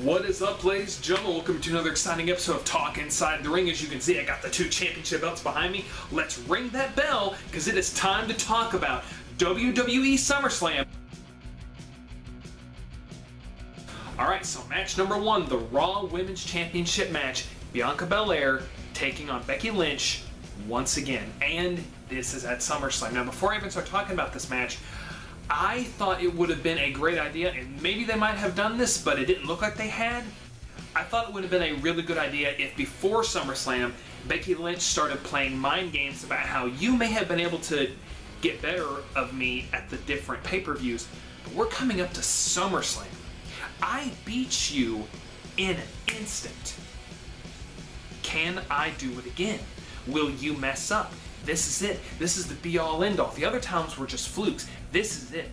What is up, ladies and gentlemen? Welcome to another exciting episode of Talk Inside the Ring. As you can see, I got the 2 championship belts behind me. Let's ring that bell, because it is time to talk about WWE SummerSlam. Alright, so match number 1, the Raw Women's Championship match. Bianca Belair taking on Becky Lynch once again. And this is at SummerSlam. Now, before I even start talking about this match, I thought it would have been a great idea, and maybe they might have done this, but it didn't look like they had. I thought it would have been a really good idea if before SummerSlam, Becky Lynch started playing mind games about how you may have been able to get better of me at the different pay-per-views, but we're coming up to SummerSlam. I beat you in an instant. Can I do it again? Will you mess up? This is it. This is the be-all, end-all. The other times were just flukes. This is it.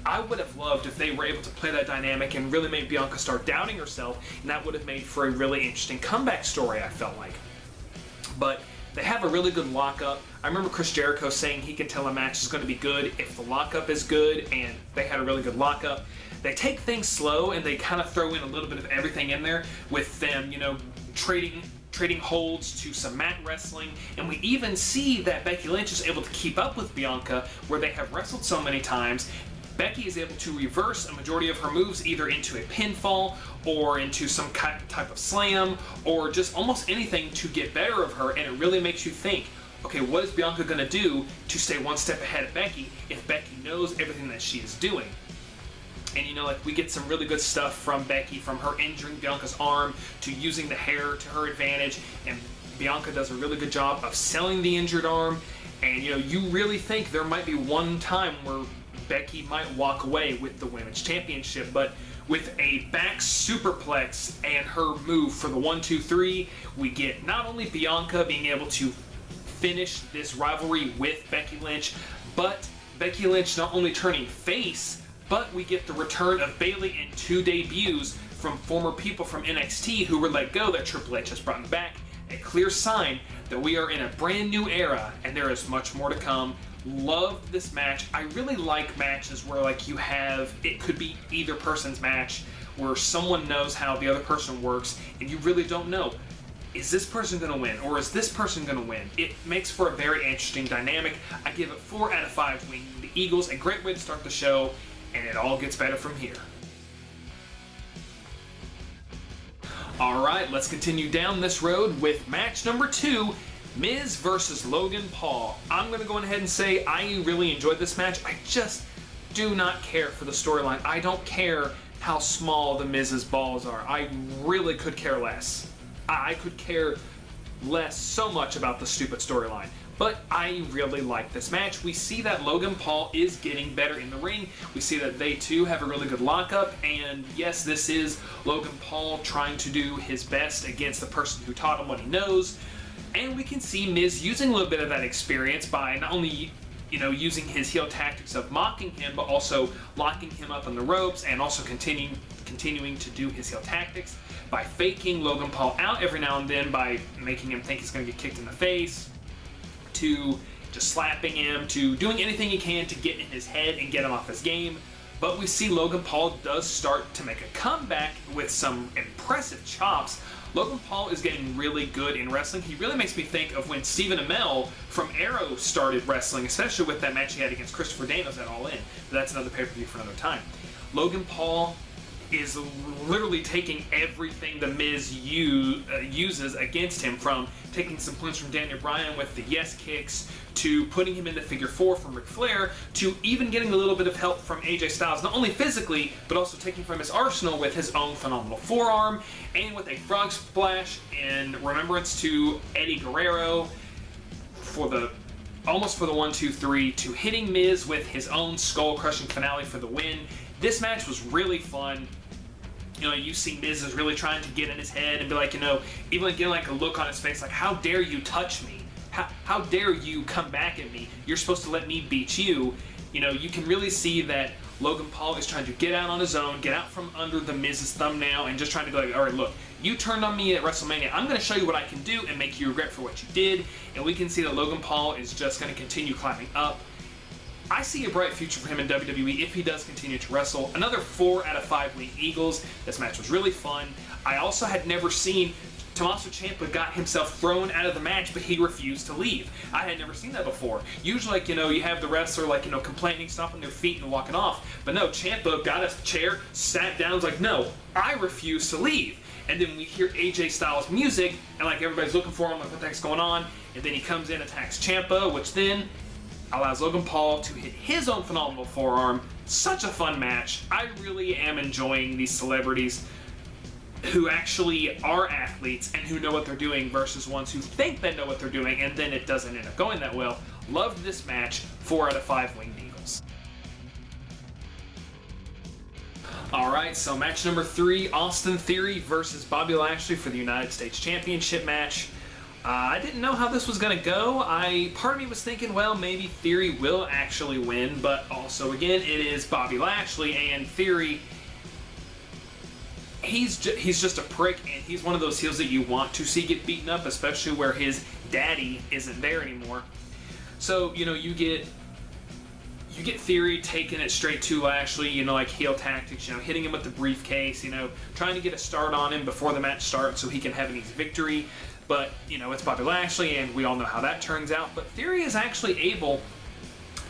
I would have loved if they were able to play that dynamic and really make Bianca start doubting herself, and that would have made for a really interesting comeback story, I felt like. But they have a really good lockup. I remember Chris Jericho saying he can tell a match is going to be good if the lockup is good, and they had a really good lockup. They take things slow, and they kind of throw in a little bit of everything in there with them, trading holds to some mat wrestling, and we even see that Becky Lynch is able to keep up with Bianca where they have wrestled so many times. Becky is able to reverse a majority of her moves either into a pinfall or into some type of slam or just almost anything to get better of her, and it really makes you think, okay, what is Bianca going to do to stay one step ahead of Becky if Becky knows everything that she is doing? And we get some really good stuff from Becky, from her injuring Bianca's arm to using the hair to her advantage, and Bianca does a really good job of selling the injured arm. And you really think there might be one time where Becky might walk away with the Women's Championship, but with a back superplex and her move for the 1-2-3, we get not only Bianca being able to finish this rivalry with Becky Lynch, but Becky Lynch not only turning face, but we get the return of Bayley and 2 debuts from former people from NXT who were let go that Triple H has brought back. A clear sign that we are in a brand new era, and there is much more to come. Loved this match. I really like matches where it could be either person's match, where someone knows how the other person works, and you really don't know, is this person going to win, or is this person going to win? It makes for a very interesting dynamic. I give it 4 out of 5 winning the Eagles. A great way to start the show. And it all gets better from here. Alright, let's continue down this road with match number 2, Miz versus Logan Paul. I'm going to go ahead and say I really enjoyed this match. I just do not care for the storyline. I don't care how small the Miz's balls are. I really could care less. I could care less so much about the stupid storyline. But I really like this match. We see that Logan Paul is getting better in the ring. We see that they too have a really good lockup. And yes, this is Logan Paul trying to do his best against the person who taught him what he knows. And we can see Miz using a little bit of that experience by not only using his heel tactics of mocking him, but also locking him up on the ropes, and also continuing to do his heel tactics by faking Logan Paul out every now and then by making him think he's going to get kicked in the face, to just slapping him, to doing anything he can to get in his head and get him off his game. But we see Logan Paul does start to make a comeback with some impressive chops. Logan Paul is getting really good in wrestling. He really makes me think of when Stephen Amell from Arrow started wrestling, especially with that match he had against Christopher Daniels at All In. But that's another pay-per-view for another time. Logan Paul is literally taking everything the Miz uses against him, from taking some points from Daniel Bryan with the yes kicks, to putting him into figure 4 from Ric Flair, to even getting a little bit of help from AJ Styles, not only physically, but also taking from his arsenal with his own phenomenal forearm, and with a frog splash in remembrance to Eddie Guerrero almost for the 1-2-3, to hitting Miz with his own skull-crushing finale for the win. This match was really fun. You see Miz is really trying to get in his head and be like, even getting a look on his face, like, how dare you touch me? How dare you come back at me? You're supposed to let me beat you. You can really see that Logan Paul is trying to get out on his own, get out from under the Miz's thumbnail, and just trying to be like, all right, look, you turned on me at WrestleMania. I'm going to show you what I can do and make you regret for what you did. And we can see that Logan Paul is just going to continue climbing up. I see a bright future for him in WWE if he does continue to wrestle. Another 4 out of 5 winged Eagles. This match was really fun. I also had never seen Tommaso Ciampa got himself thrown out of the match, but he refused to leave. I had never seen that before. Usually, like, you have the wrestler, like, complaining, stomping their feet and walking off. But no, Ciampa got a chair, sat down, was like, no, I refuse to leave. And then we hear AJ Styles music, and like everybody's looking for him, like what the heck's going on? And then he comes in, attacks Ciampa, which then allows Logan Paul to hit his own phenomenal forearm. Such a fun match. I really am enjoying these celebrities who actually are athletes and who know what they're doing versus ones who think they know what they're doing and then it doesn't end up going that well. Loved this match. 4 out of 5 winged Eagles. Alright, so match number 3, Austin Theory versus Bobby Lashley for the United States Championship match. I didn't know how this was going to go. Part of me was thinking, well, maybe Theory will actually win, but also, again, it is Bobby Lashley, and Theory, he's just a prick, and he's one of those heels that you want to see get beaten up, especially where his daddy isn't there anymore. So, you get Theory taking it straight to Lashley, like heel tactics, hitting him with the briefcase, trying to get a start on him before the match starts so he can have an easy victory. But, it's Bobby Lashley, and we all know how that turns out. But Theory is actually able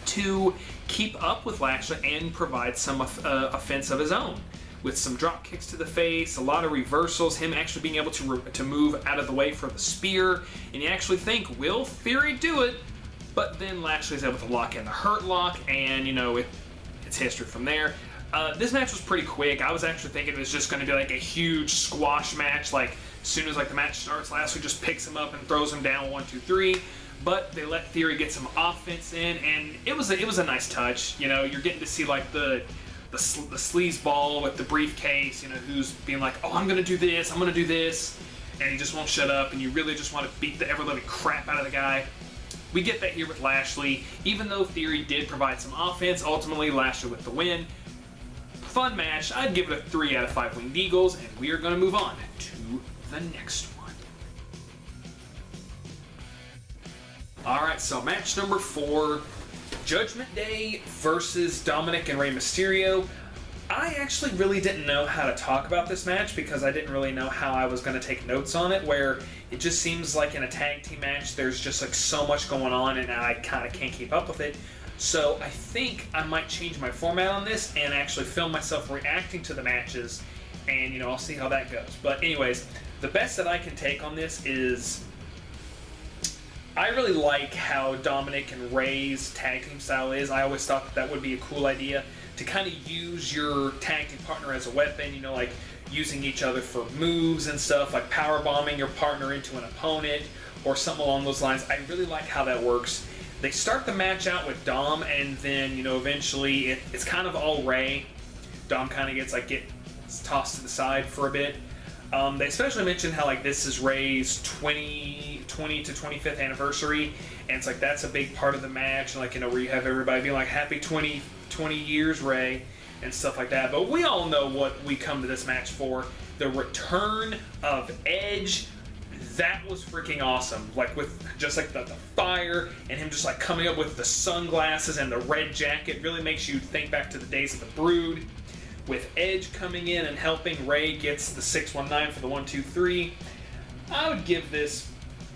to keep up with Lashley and provide some offense of his own, with some drop kicks to the face, a lot of reversals, him actually being able to move out of the way for the spear. And you actually think, will Theory do it? But then Lashley's able to lock in the Hurt Lock, and, it's history from there. This match was pretty quick. I was actually thinking it was just going to be like a huge squash match. Like, as soon as the match starts, Lashley just picks him up and throws him down 1, 2, 3. But they let Theory get some offense in, and it was a nice touch. You're getting to see like the sleazeball with the briefcase. Who's being like, oh, I'm going to do this, I'm going to do this, and he just won't shut up. And you really just want to beat the ever-living crap out of the guy. We get that here with Lashley. Even though Theory did provide some offense, ultimately Lashley with the win. Fun match. I'd give it a 3 out of 5 winged Eagles, and we are going to move on to the next one. Alright, so match number 4, Judgment Day versus Dominik and Rey Mysterio. I actually really didn't know how to talk about this match because I didn't really know how I was going to take notes on it, where it just seems like in a tag team match there's just like so much going on and I kind of can't keep up with it. So I think I might change my format on this and actually film myself reacting to the matches, and I'll see how that goes. But anyways, the best that I can take on this is I really like how Dominik and Rey's tag team style is. I always thought that would be a cool idea to kind of use your tag team partner as a weapon, like using each other for moves and stuff, like power bombing your partner into an opponent or something along those lines. I really like how that works. They start the match out with Dom, and then, eventually it's kind of all Rey. Dom kind of gets tossed to the side for a bit. They especially mention how this is Rey's 20 to 25th anniversary, and it's like that's a big part of the match, where you have everybody being like, happy 20 years, Rey, and stuff like that. But we all know what we come to this match for. The return of Edge. That was freaking awesome. With just the fire and him just coming up with the sunglasses and the red jacket really makes you think back to the days of the Brood. With Edge coming in and helping, Rey gets the 619 for the 1, 2, 3. I would give this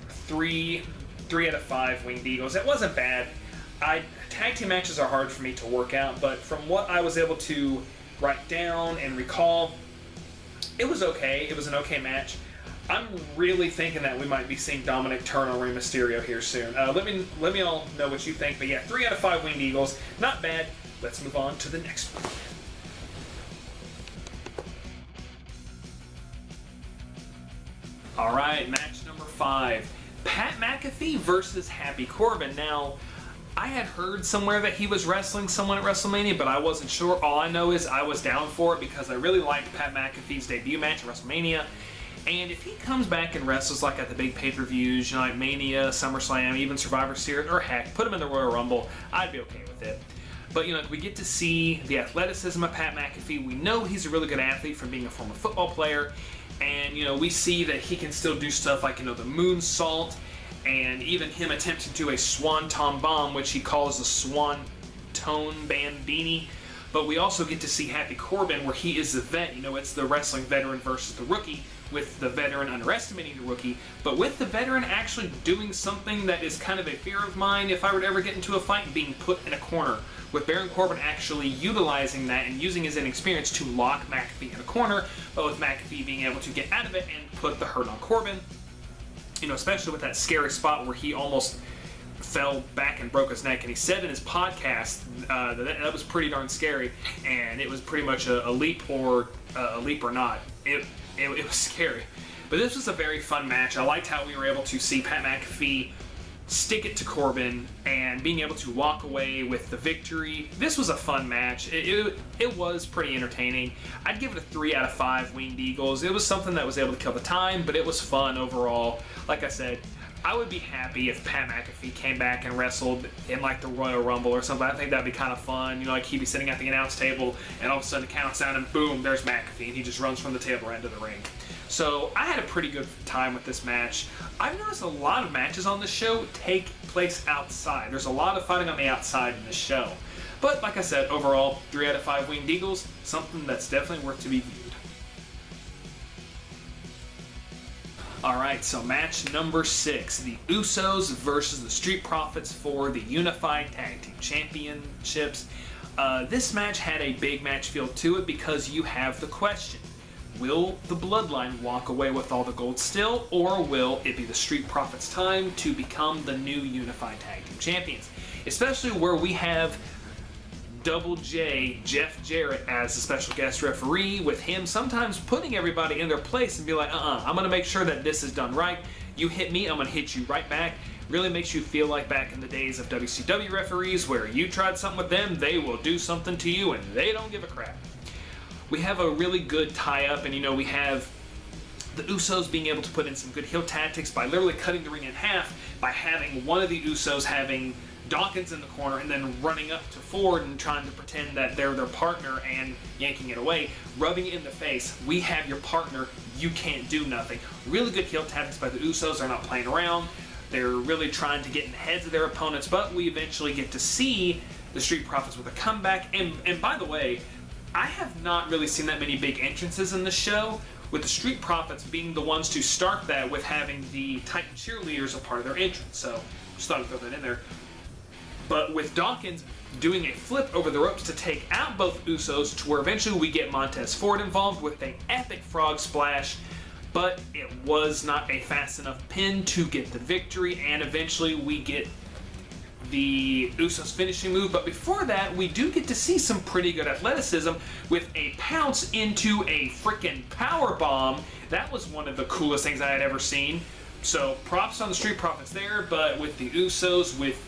3 out of 5 winged Eagles. It wasn't bad. Tag team matches are hard for me to work out, but from what I was able to write down and recall, it was okay. It was an okay match. I'm really thinking that we might be seeing Dominik turn on Rey Mysterio here soon. Let me all know what you think. But yeah, 3 out of 5 winged Eagles. Not bad. Let's move on to the next one. Alright, match number 5. Pat McAfee versus Happy Corbin. Now, I had heard somewhere that he was wrestling someone at WrestleMania, but I wasn't sure. All I know is I was down for it because I really liked Pat McAfee's debut match at WrestleMania. And if he comes back and wrestles at the big pay-per-views, like Mania, SummerSlam, even Survivor Series, or heck, put him in the Royal Rumble, I'd be okay with it. But, we get to see the athleticism of Pat McAfee. We know he's a really good athlete from being a former football player. And, we see that he can still do stuff like, the moonsault, and even him attempting to do a swanton bomb, which he calls the swan tone band beanie. But we also get to see Happy Corbin, where he is the vet. You know, it's the wrestling veteran versus the rookie, with the veteran underestimating the rookie, but with the veteran actually doing something that is kind of a fear of mine if I were to ever get into a fight, being put in a corner. With Baron Corbin actually utilizing that and using his inexperience to lock McAfee in a corner, but with McAfee being able to get out of it and put the hurt on Corbin. You know, especially with that scary spot where he almost fell back and broke his neck, and he said in his podcast that was pretty darn scary, and it was pretty much a leap or not. It was scary. But this was a very fun match. I liked how we were able to see Pat McAfee stick it to Corbin and being able to walk away with the victory. This was a fun match. It was pretty entertaining. I'd give it a 3 out of 5 Winged Eagles. It was something that was able to kill the time, but it was fun overall. Like I said, I would be happy if Pat McAfee came back and wrestled in like the Royal Rumble or something. I think that'd be kind of fun. You know, like he'd be sitting at the announce table and all of a sudden it counts down and boom, there's McAfee, and he just runs from the table right into the ring. So I had a pretty good time with this match. I've noticed a lot of matches on this show take place outside. There's a lot of fighting on the outside in this show. But like I said, overall, 3 out of 5 Winged Eagles, something that's definitely worth to be viewed. Alright, so match number 6, the Usos versus the Street Profits for the Unified Tag Team Championships. This match had a big match feel to it because you have the question. Will the Bloodline walk away with all the gold still, or will it be the Street Profits' time to become the new Unified Tag Team Champions? Especially where we have Double J, Jeff Jarrett, as a special guest referee, with him sometimes putting everybody in their place and be like, I'm going to make sure that this is done right. You hit me, I'm going to hit you right back. Really makes you feel like back in the days of WCW referees, where you tried something with them, they will do something to you, and they don't give a crap. We have a really good tie-up, and you know, we have the Usos being able to put in some good heel tactics by literally cutting the ring in half, by having one of the Usos having Dawkins in the corner and then running up to Ford and trying to pretend that they're their partner and yanking it away, rubbing it in the face. We have your partner, you can't do nothing. Really good heel tactics by the Usos. They're not playing around. They're really trying to get in the heads of their opponents, but we eventually get to see the Street Profits with a comeback. And by the way, I have not really seen that many big entrances in the show, with the Street Profits being the ones to start that with having the Titan cheerleaders a part of their entrance. So just thought I'd throw that in there. But with Dawkins doing a flip over the ropes to take out both Usos, to where eventually we get Montez Ford involved with an epic frog splash, but it was not a fast enough pin to get the victory, and eventually we get the Usos finishing move. But before that, we do get to see some pretty good athleticism with a pounce into a freaking power bomb. That was one of the coolest things I had ever seen. So props on the Street Profits there, but with the Usos, with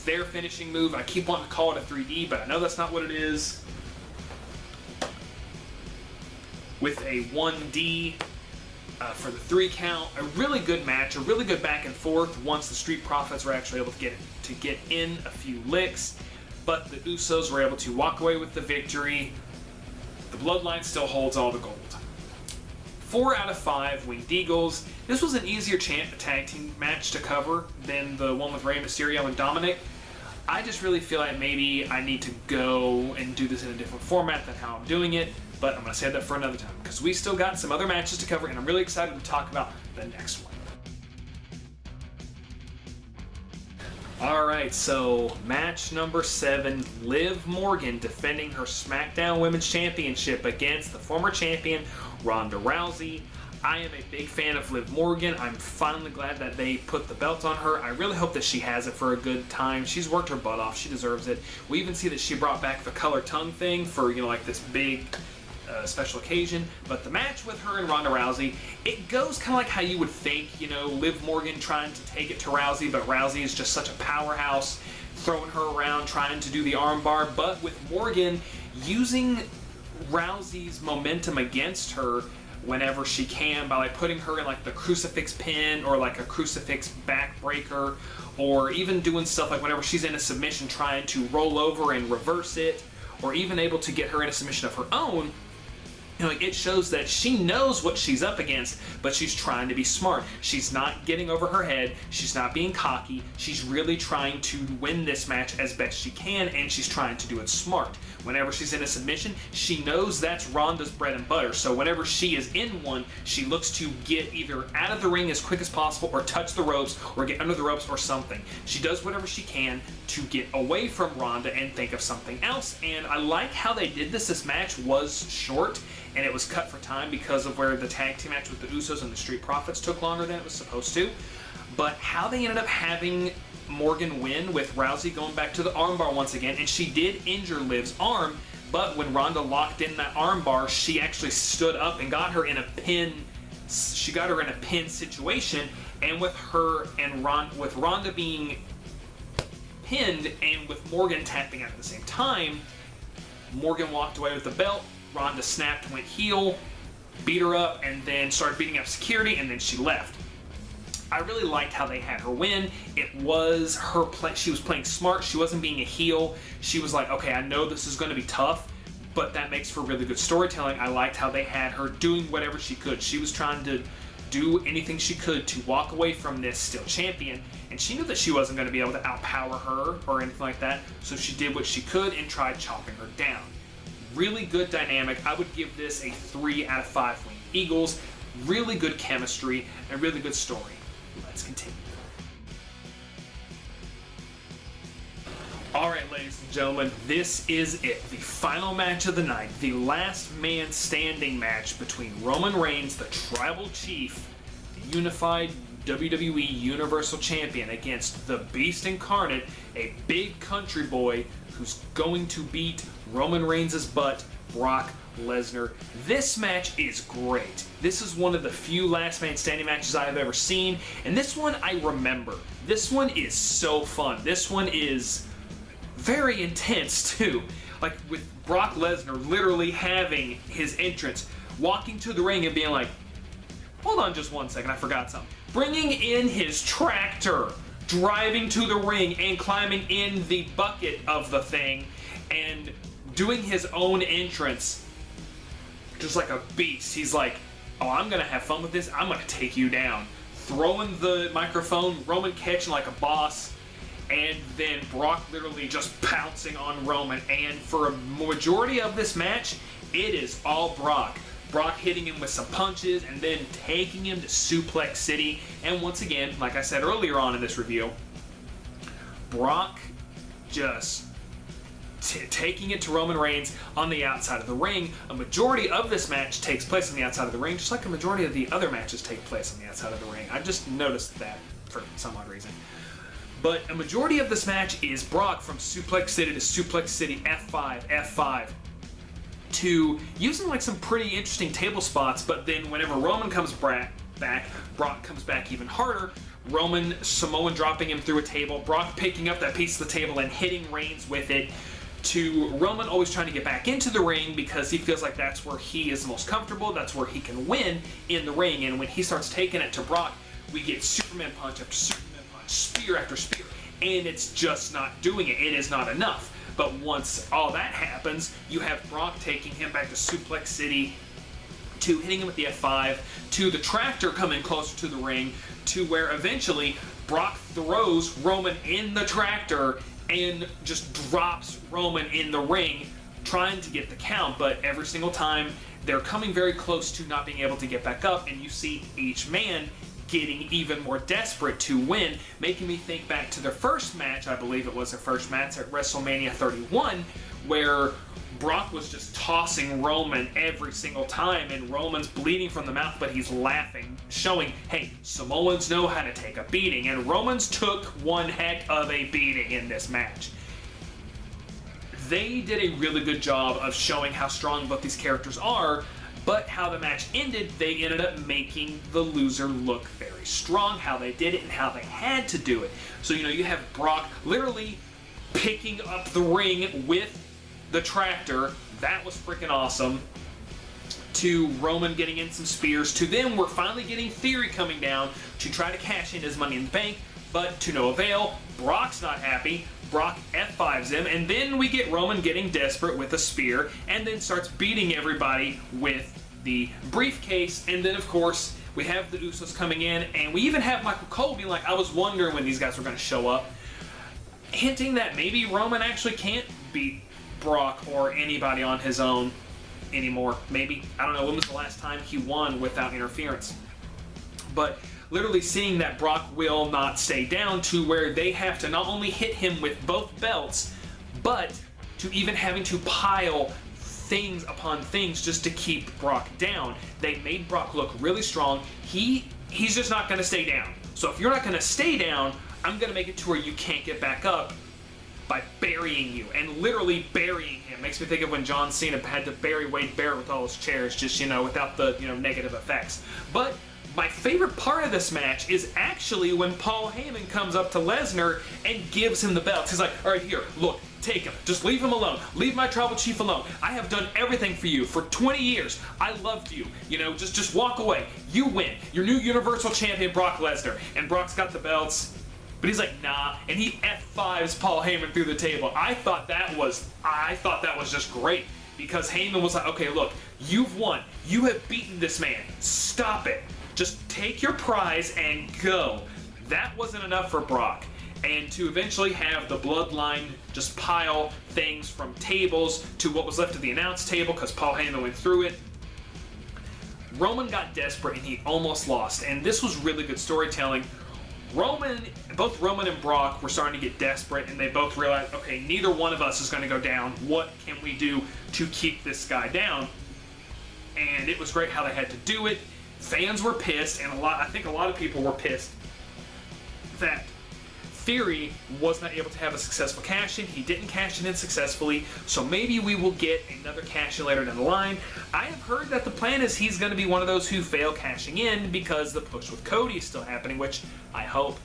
their finishing move, I keep wanting to call it a 3D, but I know that's not what it is. With a 1D for the 3 count, a really good match, a really good back and forth once the Street Profits were actually able to get in a few licks, but the Usos were able to walk away with the victory. The Bloodline still holds all the gold. 4 out of 5 Winged Eagles. This was an easier tag team match to cover than the one with Rey Mysterio and Dominik. I just really feel like maybe I need to go and do this in a different format than how I'm doing it, but I'm going to save that for another time, because we still got some other matches to cover, and I'm really excited to talk about the next one. Alright, so match number 7, Liv Morgan defending her SmackDown Women's Championship against the former champion, Ronda Rousey. I am a big fan of Liv Morgan. I'm finally glad that they put the belt on her. I really hope that she has it for a good time. She's worked her butt off. She deserves it. We even see that she brought back the color tongue thing for, you know, like this big special occasion. But the match with her and Ronda Rousey, it goes kind of like how you would think, you know, Liv Morgan trying to take it to Rousey, but Rousey is just such a powerhouse, throwing her around, trying to do the armbar, but with Morgan using Rousey's momentum against her whenever she can, by like putting her in like the crucifix pin or like a crucifix backbreaker, or even doing stuff like whenever she's in a submission trying to roll over and reverse it, or even able to get her in a submission of her own. it shows that she knows what she's up against, but she's trying to be smart. She's not getting over her head. She's not being cocky. She's really trying to win this match as best she can, and she's trying to do it smart. Whenever she's in a submission, she knows that's Ronda's bread and butter. So whenever she is in one, she looks to get either out of the ring as quick as possible, or touch the ropes, or get under the ropes, or something. She does whatever she can to get away from Ronda and think of something else. And I like how they did this. This match was short, and it was cut for time because of where the tag team match with the Usos and the Street Profits took longer than it was supposed to. But how they ended up having Morgan win with Rousey going back to the armbar once again, and she did injure Liv's arm, but when Ronda locked in that armbar, she actually stood up and got her in a pin. She got her in a pin situation, and with Ronda being pinned and with Morgan tapping out at the same time, Morgan walked away with the belt. Ronda snapped, went heel, beat her up, and then started beating up security, and then she left. I really liked how they had her win. It was her play. She was playing smart. She wasn't being a heel. She was like, okay, I know this is going to be tough, but that makes for really good storytelling. I liked how they had her doing whatever she could. She was trying to do anything she could to walk away from this still champion, and she knew that she wasn't going to be able to outpower her or anything like that, so she did what she could and tried chopping her down. Really good dynamic. I would give this a 3 out of 5 Winged Eagles. Really good chemistry and really good story. Let's continue. Alright, ladies and gentlemen, this is it. The final match of the night. The last man standing match between Roman Reigns, the Tribal Chief, the unified WWE Universal Champion, against the Beast Incarnate, a big country boy who's going to beat Roman Reigns' butt, Brock Lesnar. This match is great. This is one of the few last man standing matches I have ever seen, and this one I remember. This one is so fun. This one is very intense too. Like with Brock Lesnar literally having his entrance, walking to the ring and being like, hold on just one second, I forgot something. Bringing in his tractor, driving to the ring and climbing in the bucket of the thing and doing his own entrance just like a beast. He's like, oh, I'm gonna have fun with this, I'm gonna take you down. Throwing the microphone, Roman catching like a boss, and then Brock literally just pouncing on Roman. And for a majority of this match, it is all Brock. Brock hitting him with some punches and then taking him to Suplex City. And once again, like I said earlier on in this review, Brock just taking it to Roman Reigns on the outside of the ring. A majority of this match takes place on the outside of the ring, just like a majority of the other matches take place on the outside of the ring. I just noticed that for some odd reason. But a majority of this match is Brock from Suplex City to Suplex City, F5, F5, to using like some pretty interesting table spots, but then whenever Roman comes back, Brock comes back even harder. Roman Samoan dropping him through a table, Brock picking up that piece of the table and hitting Reigns with it, to Roman always trying to get back into the ring because he feels like that's where he is the most comfortable, that's where he can win in the ring. And when he starts taking it to Brock, we get Superman punch after Superman punch, spear after spear, and it's just not doing it. It is not enough. But once all that happens, you have Brock taking him back to Suplex City, to hitting him with the F5, to the tractor coming closer to the ring, to where eventually Brock throws Roman in the tractor and just drops Roman in the ring, trying to get the count. But every single time, they're coming very close to not being able to get back up, and you see each man getting even more desperate to win, making me think back to their first match. I believe it was their first match at WrestleMania 31, where Brock was just tossing Roman every single time, and Roman's bleeding from the mouth, but he's laughing, showing, hey, Samoans know how to take a beating, and Roman's took one heck of a beating in this match. They did a really good job of showing how strong both these characters are, but how the match ended, they ended up making the loser look very strong, how they did it and how they had to do it. So, you have Brock literally picking up the ring with the tractor. That was freaking awesome. To Roman getting in some spears. To them, we're finally getting Theory coming down to try to cash in his Money in the Bank, but to no avail. Brock's not happy. Brock F5s him, and then we get Roman getting desperate with a spear, and then starts beating everybody with the briefcase, and then of course we have the Usos coming in, and we even have Michael Cole being like, I was wondering when these guys were going to show up, hinting that maybe Roman actually can't beat Brock or anybody on his own anymore. Maybe. I don't know. When was the last time he won without interference? But literally seeing that Brock will not stay down to where they have to not only hit him with both belts, but to even having to pile things upon things just to keep Brock down. They made Brock look really strong. He's just not going to stay down. So if you're not going to stay down, I'm going to make it to where you can't get back up by burying you, and literally burying him. Makes me think of when John Cena had to bury Wade Barrett with all his chairs, just, without the, negative effects. But my favorite part of this match is actually when Paul Heyman comes up to Lesnar and gives him the belts. He's like, all right, here, look, take him. Just leave him alone. Leave my tribal chief alone. I have done everything for you for 20 years. I loved you. Just walk away. You win. Your new Universal Champion, Brock Lesnar. And Brock's got the belts. But he's like, nah, and he F5s Paul Heyman through the table. I thought that was just great, because Heyman was like, okay, look, you've won. You have beaten this man. Stop it. Just take your prize and go. That wasn't enough for Brock. And to eventually have the bloodline just pile things from tables to what was left of the announce table, because Paul Heyman went through it. Roman got desperate and he almost lost. And this was really good storytelling. Both Roman and Brock were starting to get desperate, and they both realized, okay, neither one of us is going to go down. What can we do to keep this guy down? And it was great how they had to do it. Fans were pissed, and I think a lot of people were pissed that Theory was not able to have a successful cash-in. He didn't cash it in successfully, so maybe we will get another cash-in later down the line. I have heard that the plan is he's going to be one of those who fail cashing in because the push with Cody is still happening, which I hope.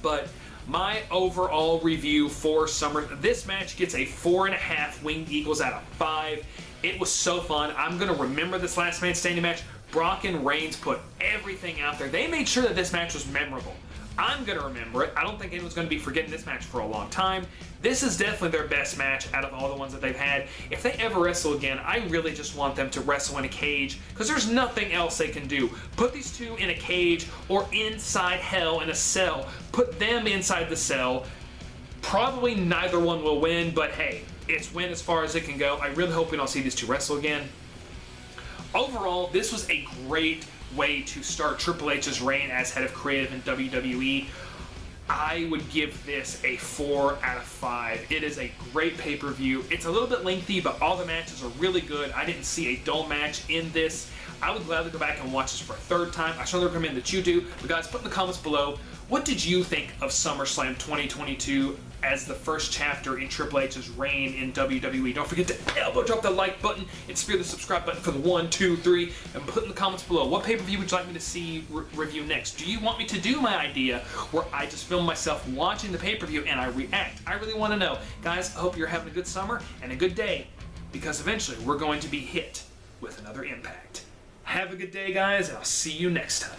But my overall review for Summer, this match gets a 4.5 Winged Eagles out of 5. It was so fun. I'm going to remember this last man standing match. Brock and Reigns put everything out there. They made sure that this match was memorable. I'm going to remember it. I don't think anyone's going to be forgetting this match for a long time. This is definitely their best match out of all the ones that they've had. If they ever wrestle again, I really just want them to wrestle in a cage, because there's nothing else they can do. Put these two in a cage or inside hell in a cell. Put them inside the cell. Probably neither one will win, but hey, it's win as far as it can go. I really hope we don't see these two wrestle again. Overall, this was a great way to start Triple H's reign as head of creative in WWE. I would give this a 4 out of 5. It is a great pay-per-view. It's a little bit lengthy, but all the matches are really good. I didn't see a dull match in this. I would gladly go back and watch this for a third time. I strongly recommend that you do. But guys, put in the comments below, what did you think of SummerSlam 2022 as the first chapter in Triple H's reign in WWE? Don't forget to elbow drop the like button and spear the subscribe button for the 1, 2, 3, and put in the comments below, what pay-per-view would you like me to see review next? Do you want me to do my idea where I just film myself watching the pay-per-view and I react? I really want to know. Guys, I hope you're having a good summer and a good day, because eventually we're going to be hit with another Impact. Have a good day, guys, and I'll see you next time.